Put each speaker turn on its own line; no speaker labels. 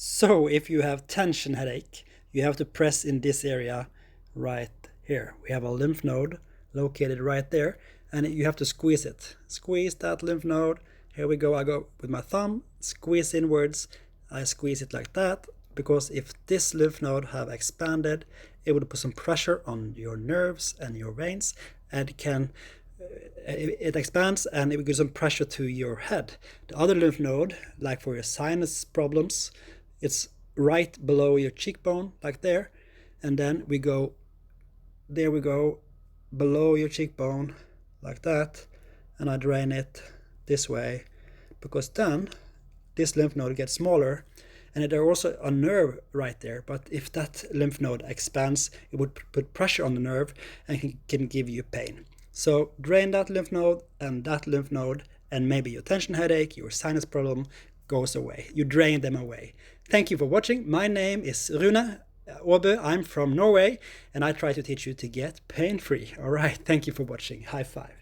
So if you have tension headache, you have to press in this area right here. We have a lymph node located right there, and you have to squeeze it. Squeeze that lymph node. Here we go. I go with my thumb, squeeze inwards. I squeeze it like that, because if this lymph node have expanded, it would put some pressure on your nerves and your veins, and it expands and it will give some pressure to your head. The other lymph node, like for your sinus problems, it's right below your cheekbone, like there. And then there we go, below your cheekbone, like that. And I drain it this way, because then this lymph node gets smaller. And there's also a nerve right there. But if that lymph node expands, it would put pressure on the nerve and can give you pain. So drain that lymph node, and maybe your tension headache, your sinus problem goes away. You drain them away. Thank you for watching. My name is Rune Aabø. I'm from Norway, and I try to teach you to get pain-free. All right, thank you for watching. High five.